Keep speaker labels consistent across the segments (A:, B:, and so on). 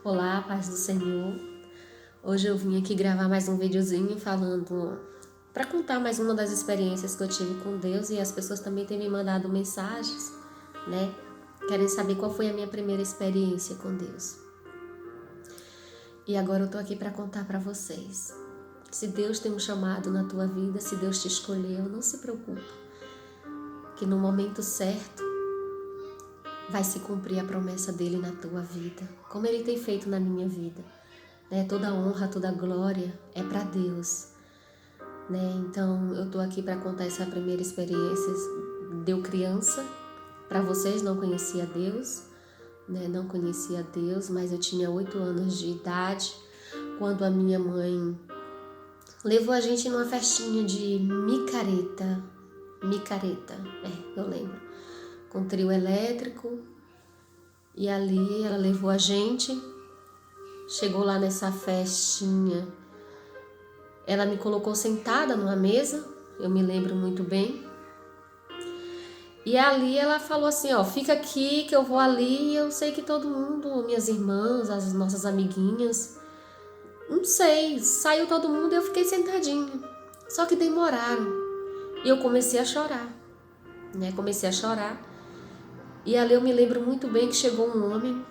A: Olá, paz do Senhor. Hoje eu vim aqui gravar mais um videozinho falando para contar mais uma das experiências que eu tive com Deus, e as pessoas também têm me mandado mensagens, né? Querem saber qual foi a minha primeira experiência com Deus. E agora eu tô aqui para contar para vocês. Se Deus tem um chamado na tua vida, se Deus te escolheu, não se preocupe, que no momento certo vai se cumprir a promessa dele na tua vida, como ele tem feito na minha vida, né? Toda honra, toda glória é para Deus, né? Então eu tô aqui para contar essa primeira experiência. Deu criança, para vocês, não conhecia Deus, né? Não conhecia Deus, mas eu tinha 8 anos de idade quando a minha mãe levou a gente numa festinha de micareta, eu lembro, com trio elétrico, e ali ela levou a gente, chegou lá nessa festinha, ela me colocou sentada numa mesa, eu me lembro muito bem, e ali ela falou assim, ó, fica aqui que eu vou ali, e eu sei que todo mundo, minhas irmãs, as nossas amiguinhas, não sei, saiu todo mundo e eu fiquei sentadinha, só que demoraram, e eu comecei a chorar, né, e ali eu me lembro muito bem que chegou um homem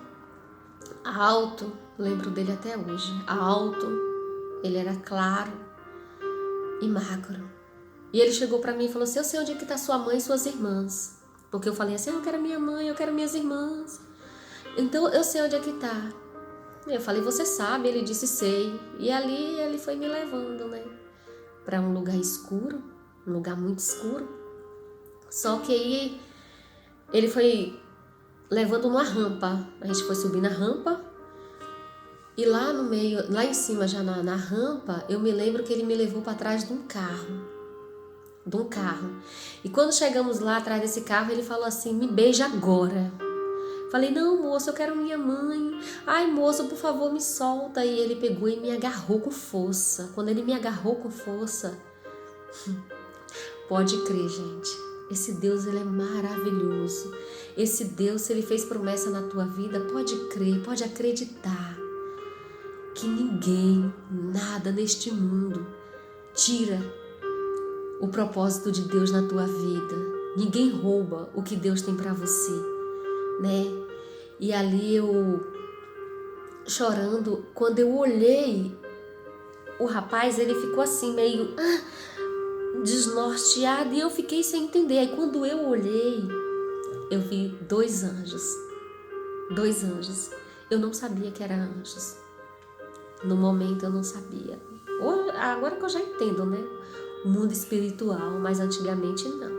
A: alto, lembro dele até hoje, alto, ele era claro e magro. E ele chegou pra mim e falou assim, eu sei onde é que tá sua mãe e suas irmãs. Porque eu falei assim, eu quero minha mãe, eu quero minhas irmãs. Então eu sei onde é que tá. Eu falei, você sabe? Ele disse, sei. E ali ele foi me levando, né, pra um lugar escuro, um lugar muito escuro. Só que aí ele foi levando numa rampa. A gente foi subir na rampa. E lá no meio, lá em cima já na rampa, eu me lembro que ele me levou para trás de um carro. E quando chegamos lá atrás desse carro, ele falou assim, me beija agora. Falei, não, moço, eu quero minha mãe. Ai, moço, por favor, me solta. E ele pegou e me agarrou com força. Quando ele me agarrou com força, pode crer, gente, esse Deus, ele é maravilhoso. Esse Deus, se ele fez promessa na tua vida, pode crer, pode acreditar que ninguém, nada neste mundo tira o propósito de Deus na tua vida. Ninguém rouba o que Deus tem para você, né? E ali eu chorando, quando eu olhei, o rapaz, ele ficou assim meio desnorteado, e eu fiquei sem entender. Aí quando eu olhei, eu vi 2 anjos. 2 anjos. Eu não sabia que eram anjos. No momento eu não sabia. Agora que eu já entendo, né? O mundo espiritual, mas antigamente não.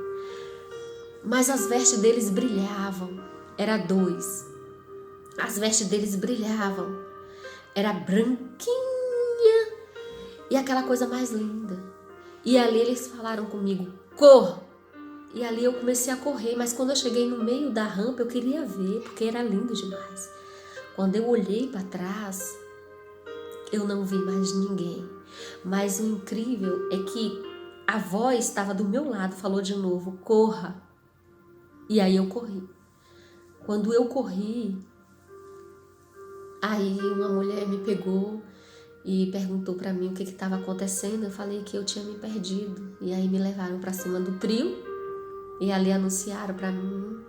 A: Mas as vestes deles brilhavam. Era 2. As vestes deles brilhavam. Era branquinha e aquela coisa mais linda. E ali eles falaram comigo, corra! E ali eu comecei a correr, mas quando eu cheguei no meio da rampa eu queria ver, porque era lindo demais. Quando eu olhei para trás, eu não vi mais ninguém. Mas o incrível é que a voz estava do meu lado, falou de novo, corra. E aí eu corri. Quando eu corri, aí uma mulher me pegou e perguntou para mim o que estava acontecendo. Eu falei que eu tinha me perdido. E aí me levaram para cima do trio e ali anunciaram para mim,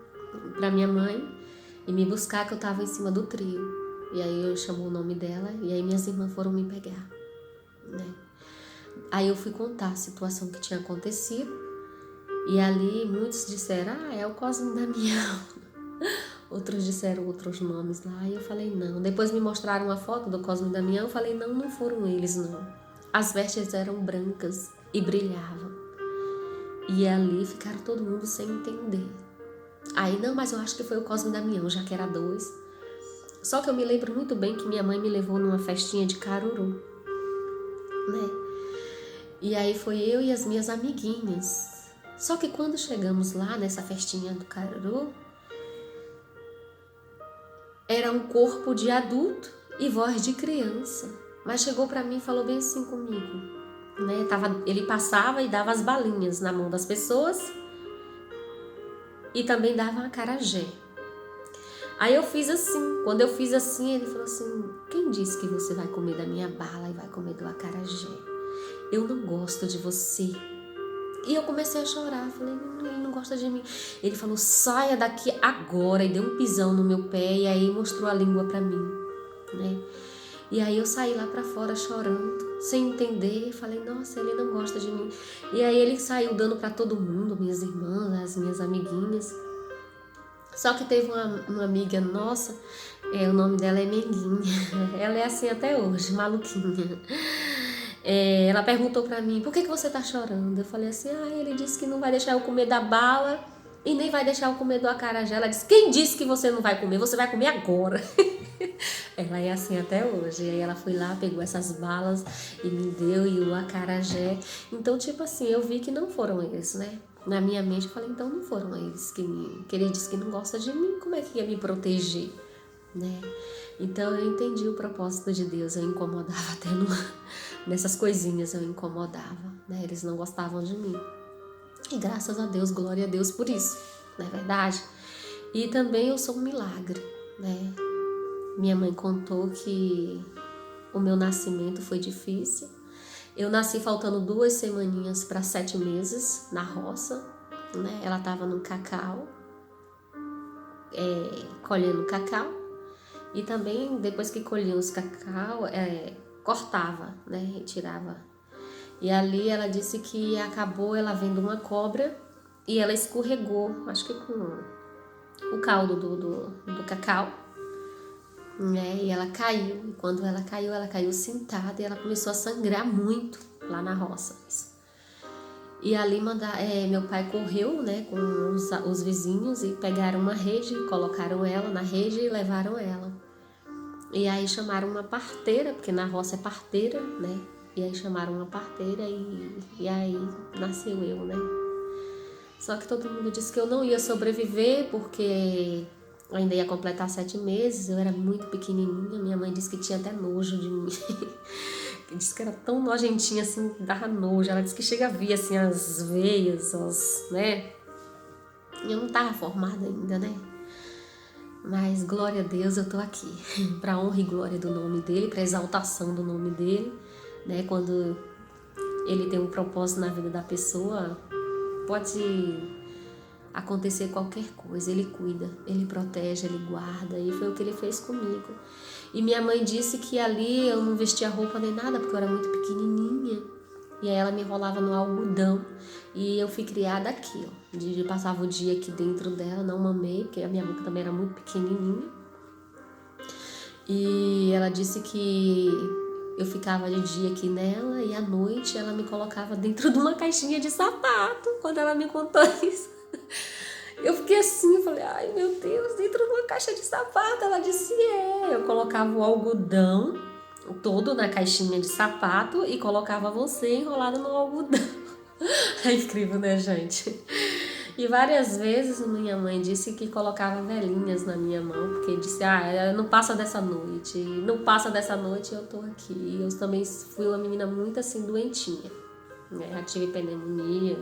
A: para minha mãe, e me buscar, que eu estava em cima do trio. E aí eu chamou o nome dela e aí minhas irmãs foram me pegar, né? Aí eu fui contar a situação que tinha acontecido e ali muitos disseram, é o Cosme e Damião. Outros disseram outros nomes lá e eu falei, não. Depois me mostraram uma foto do Cosme e Damião, eu falei, não, não foram eles, não. As vestes eram brancas e brilhavam. E ali ficaram todo mundo sem entender. Aí, não, mas eu acho que foi o Cosme e Damião, já que era 2. Só que eu me lembro muito bem que minha mãe me levou numa festinha de Caruru, né? E aí foi eu e as minhas amiguinhas. Só que quando chegamos lá nessa festinha do Caruru, era um corpo de adulto e voz de criança. Mas chegou pra mim e falou bem assim comigo, né? Ele passava e dava as balinhas na mão das pessoas e também dava um acarajé. Aí eu fiz assim. Quando eu fiz assim, ele falou assim: quem disse que você vai comer da minha bala e vai comer do acarajé? Eu não gosto de você. E eu comecei a chorar. Falei: ele não gosta de mim. Ele falou: saia daqui agora. E deu um pisão no meu pé. E aí mostrou a língua pra mim, né? E aí eu saí lá pra fora chorando, sem entender. Falei: nossa, ele não gosta de mim. E aí ele saiu dando pra todo mundo, minhas irmãs, as minhas amiguinhas. Só que teve uma amiga nossa, o nome dela é Menguinha. Ela é assim até hoje, maluquinha. Ela perguntou pra mim: por que você tá chorando? Eu falei assim: ele disse que não vai deixar eu comer da bala e nem vai deixar eu comer do acarajé. Ela disse: quem disse que você não vai comer? Você vai comer agora. Ela é assim até hoje. E aí ela foi lá, pegou essas balas e me deu, e o acarajé. Então, tipo assim, eu vi que não foram eles, né? Na minha mente eu falei: então não foram eles que ele disse que não gosta de mim, como é que ia me proteger, né? Então eu entendi o propósito de Deus. Eu incomodava até nessas coisinhas, eu incomodava, né? Eles não gostavam de mim. E graças a Deus, glória a Deus por isso, não é verdade? E também eu sou um milagre, né? Minha mãe contou que o meu nascimento foi difícil. Eu nasci faltando 2 semaninhas para 7 meses na roça, né? Ela estava no cacau, colhendo cacau. E também, depois que colhia os cacau, cortava, né? Retirava. E ali ela disse que acabou ela vendo uma cobra e ela escorregou, acho que com o caldo do cacau, né? E ela caiu. E quando ela caiu sentada e ela começou a sangrar muito lá na roça. E ali meu pai correu, né, com os vizinhos e pegaram uma rede, colocaram ela na rede e levaram ela. E aí chamaram uma parteira, porque na roça é parteira, né? E aí chamaram uma parteira e aí nasceu eu, né? Só que todo mundo disse que eu não ia sobreviver porque ainda ia completar 7 meses, eu era muito pequenininha. Minha mãe disse que tinha até nojo de mim. Disse que era tão nojentinha assim, dava nojo. Ela disse que chega a ver assim as veias, né? Eu não estava formada ainda, né? Mas glória a Deus, eu tô aqui para honra e glória do nome dele, para exaltação do nome dele, né? Quando ele tem um propósito na vida da pessoa, pode acontecer qualquer coisa, ele cuida, ele protege, ele guarda, e foi o que ele fez comigo. E minha mãe disse que ali eu não vestia roupa nem nada, porque eu era muito pequenininha, e aí ela me enrolava no algodão, e eu fui criada aqui, ó. Eu passava o dia aqui dentro dela, não mamei, porque a minha boca também era muito pequenininha. E ela disse que eu ficava de dia aqui nela, e à noite ela me colocava dentro de uma caixinha de sapato. Quando ela me contou isso, eu fiquei assim, falei: ai meu Deus, dentro de uma caixa de sapato. Ela disse: eu colocava o algodão todo na caixinha de sapato e colocava você enrolado no algodão. É incrível, né, gente? E várias vezes minha mãe disse que colocava velhinhas na minha mão, porque disse: não passa dessa noite, não passa dessa noite, eu tô aqui. E eu também fui uma menina muito assim, doentinha, né? Já tive pneumonia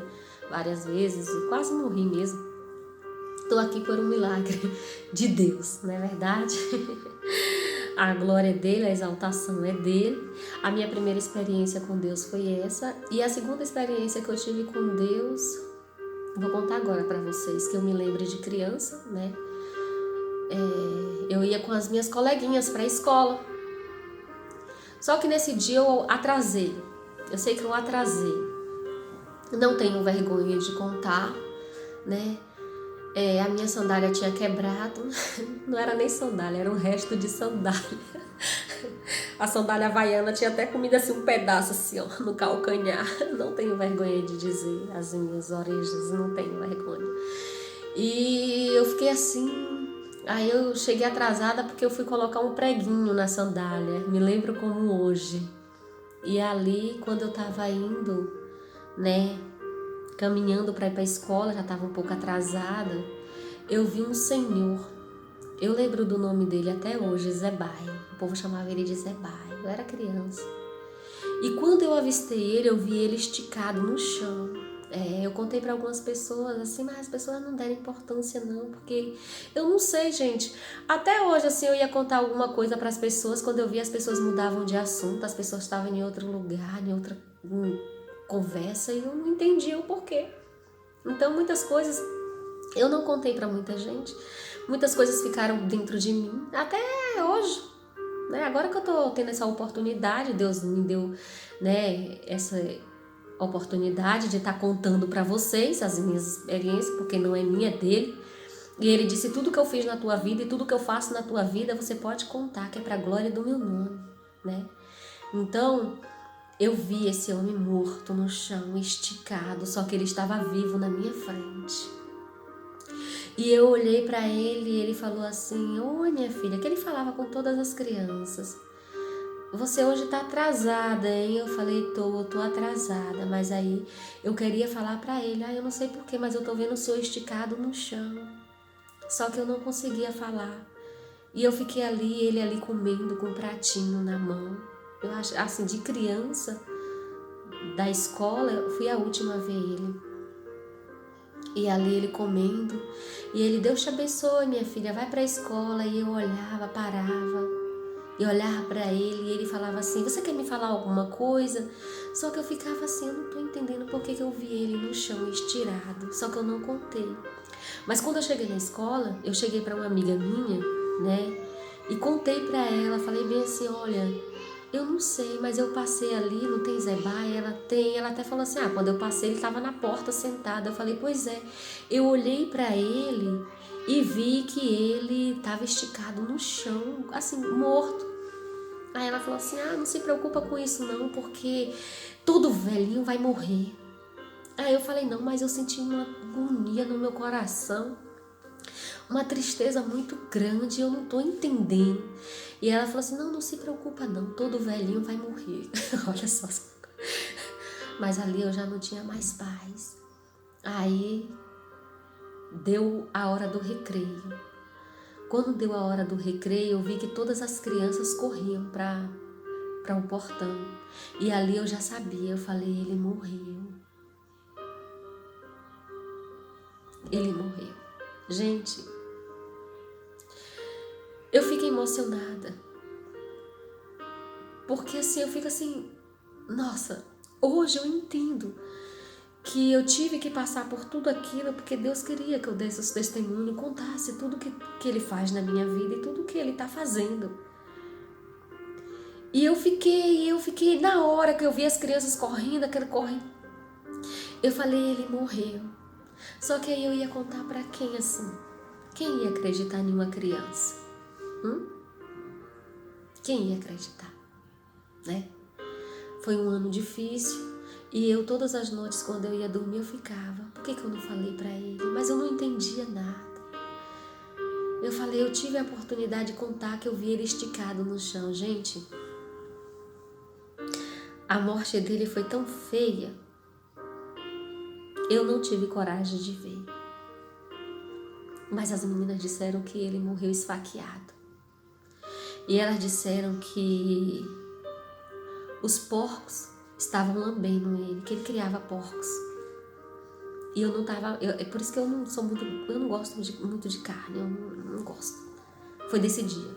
A: várias vezes, quase morri mesmo. Tô aqui por um milagre de Deus, não é verdade? A glória é dele, a exaltação é dele. A minha primeira experiência com Deus foi essa. E a segunda experiência que eu tive com Deus, vou contar agora para vocês, que eu me lembro de criança, né? Eu ia com as minhas coleguinhas para a escola. Só que nesse dia eu atrasei. Eu sei que eu atrasei. Não tenho vergonha de contar, né? A minha sandália tinha quebrado. Não era nem sandália, era um resto de sandália. A sandália havaiana tinha até comido assim um pedaço assim, ó, no calcanhar. Não tenho vergonha de dizer as minhas origens, não tenho vergonha. E eu fiquei assim. Aí eu cheguei atrasada porque eu fui colocar um preguinho na sandália. Me lembro como hoje. E ali, quando eu tava indo, né, caminhando para ir para a escola, já estava um pouco atrasada, eu vi um senhor. Eu lembro do nome dele até hoje, Zebai. O povo chamava ele de Zebai. Eu era criança. E quando eu avistei ele, eu vi ele esticado no chão. Eu contei para algumas pessoas, assim, mas as pessoas não deram importância não, porque eu não sei, gente. Até hoje, assim, eu ia contar alguma coisa para as pessoas, quando eu via as pessoas mudavam de assunto, as pessoas estavam em outro lugar, em outra conversa, e eu não entendia o porquê. Então, muitas coisas eu não contei para muita gente, muitas coisas ficaram dentro de mim, até hoje, né? Agora que eu tô tendo essa oportunidade, Deus me deu, né, essa oportunidade de estar contando para vocês as minhas experiências, porque não é minha, é dele. E ele disse: tudo que eu fiz na tua vida e tudo que eu faço na tua vida, você pode contar, que é para a glória do meu nome, né? Então, eu vi esse homem morto no chão, esticado, só que ele estava vivo na minha frente. E eu olhei para ele e ele falou assim: oi, minha filha, que ele falava com todas as crianças. Você hoje tá atrasada, hein? Eu falei: tô atrasada. Mas aí eu queria falar para ele: eu não sei porquê, mas eu tô vendo o senhor esticado no chão. Só que eu não conseguia falar. E eu fiquei ali, ele ali comendo com um pratinho na mão. Eu acho, assim, de criança da escola, eu fui a última a ver ele. E ali ele comendo. E ele: Deus te abençoe, minha filha, vai para a escola. E eu olhava, parava. E olhava para ele e ele falava assim: você quer me falar alguma coisa? Só que eu ficava assim: eu não tô entendendo por que eu vi ele no chão estirado. Só que eu não contei. Mas quando eu cheguei na escola, eu cheguei para uma amiga minha, né? E contei para ela, falei bem assim: olha, eu não sei, mas eu passei ali, não tem Zé Baia? Ela tem. Ela até falou assim: quando eu passei ele estava na porta sentado. Eu falei: pois é. Eu olhei para ele e vi que ele estava esticado no chão, assim, morto. Aí ela falou assim: não se preocupa com isso não, porque todo velhinho vai morrer. Aí eu falei: não, mas eu senti uma agonia no meu coração, uma tristeza muito grande, eu não tô entendendo. E ela falou assim: não se preocupa não, todo velhinho vai morrer. Olha só. Mas ali eu já não tinha mais paz. Aí deu a hora do recreio. Quando deu a hora do recreio, eu vi que todas as crianças corriam para o portão. E ali eu já sabia, eu falei: ele morreu. Ele morreu. Gente, eu fiquei emocionada. Porque assim, eu fico assim, nossa, hoje eu entendo que eu tive que passar por tudo aquilo porque Deus queria que eu desse esse testemunho, contasse tudo que Ele faz na minha vida e tudo que Ele está fazendo. E eu fiquei, na hora que eu vi as crianças correndo, aquele correndo, eu falei: ele morreu. Só que aí eu ia contar para quem assim? Quem ia acreditar em uma criança? Quem ia acreditar? Né? Foi um ano difícil. E eu todas as noites quando eu ia dormir eu ficava: por que eu não falei para ele? Mas eu não entendia nada. Eu falei: eu tive a oportunidade de contar que eu vi ele esticado no chão. Gente, a morte dele foi tão feia, eu não tive coragem de ver. Mas as meninas disseram que ele morreu esfaqueado. E elas disseram que os porcos estavam lambendo ele, que ele criava porcos. E eu não tava, é por isso que eu não sou muito, eu não gosto muito de carne, eu não gosto. Foi desse dia.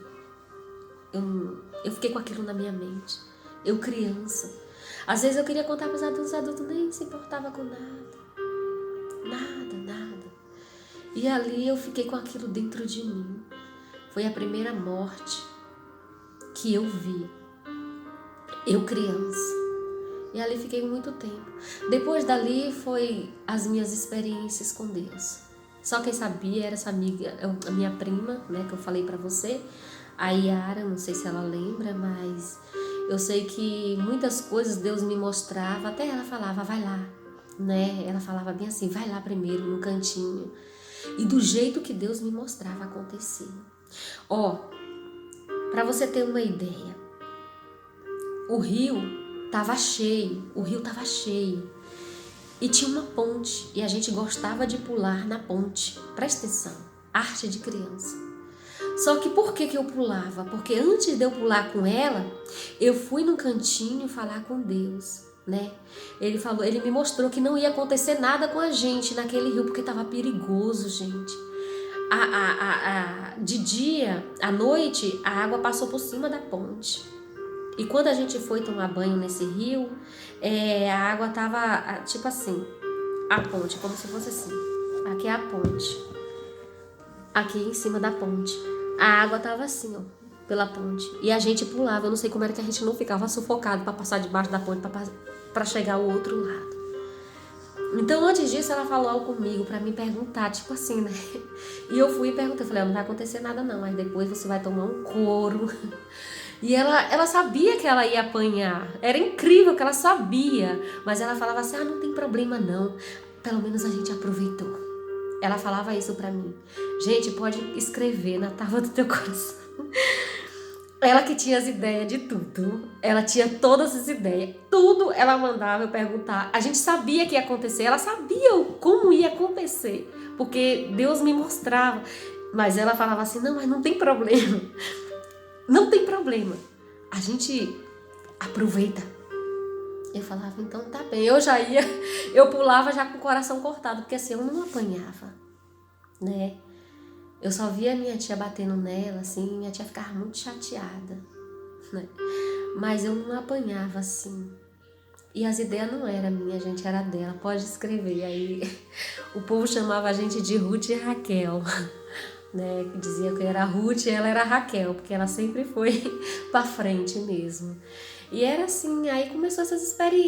A: Eu fiquei com aquilo na minha mente. Eu criança. Às vezes eu queria contar para os adultos nem se importava com nada. Nada. E ali eu fiquei com aquilo dentro de mim. Foi a primeira morte que eu vi. Eu criança. E ali fiquei muito tempo. Depois dali foi as minhas experiências com Deus. Só quem sabia era essa amiga, a minha prima, né, que eu falei pra você, a Yara, não sei se ela lembra, mas eu sei que muitas coisas Deus me mostrava, até ela falava: vai lá, né? Ela falava bem assim: vai lá primeiro no cantinho. E do jeito que Deus me mostrava acontecia. Pra você ter uma ideia, o rio estava cheio. E tinha uma ponte, e a gente gostava de pular na ponte. Presta atenção, arte de criança. Só que por que eu pulava? Porque antes de eu pular com ela, eu fui no cantinho falar com Deus, né? Ele falou, ele me mostrou que não ia acontecer nada com a gente naquele rio, porque estava perigoso, gente. De dia, à noite, a água passou por cima da ponte. E quando a gente foi tomar banho nesse rio, a água tava tipo assim, a ponte, como se fosse assim. Aqui é a ponte. Aqui em cima da ponte. A água tava assim, ó, pela ponte. E a gente pulava, eu não sei como era que a gente não ficava sufocado para passar debaixo da ponte para chegar ao outro lado. Então, antes disso, ela falou algo comigo para me perguntar, tipo assim, né? E eu fui e perguntei, falei, não vai acontecer nada não, mas depois você vai tomar um couro. E ela sabia que ela ia apanhar. Era incrível que ela sabia. Mas ela falava assim, não tem problema não. Pelo menos a gente aproveitou. Ela falava isso pra mim. Gente, pode escrever na tábua do teu coração. Ela que tinha as ideias de tudo. Ela tinha todas as ideias. Tudo ela mandava eu perguntar. A gente sabia que ia acontecer. Ela sabia como ia acontecer. Porque Deus me mostrava. Mas ela falava assim, não, mas não tem problema. Não tem problema. A gente aproveita. Eu falava, então tá bem. Eu pulava já com o coração cortado, porque assim, eu não apanhava, né? Eu só via minha tia batendo nela, assim, minha tia ficava muito chateada, né? Mas eu não apanhava assim. E as ideias não eram minhas, gente, era dela. Pode escrever. Aí o povo chamava a gente de Ruth e Raquel, né? Que dizia que eu era Ruth e ela era Raquel, porque ela sempre foi pra frente mesmo. E era assim, aí começou essas experiências.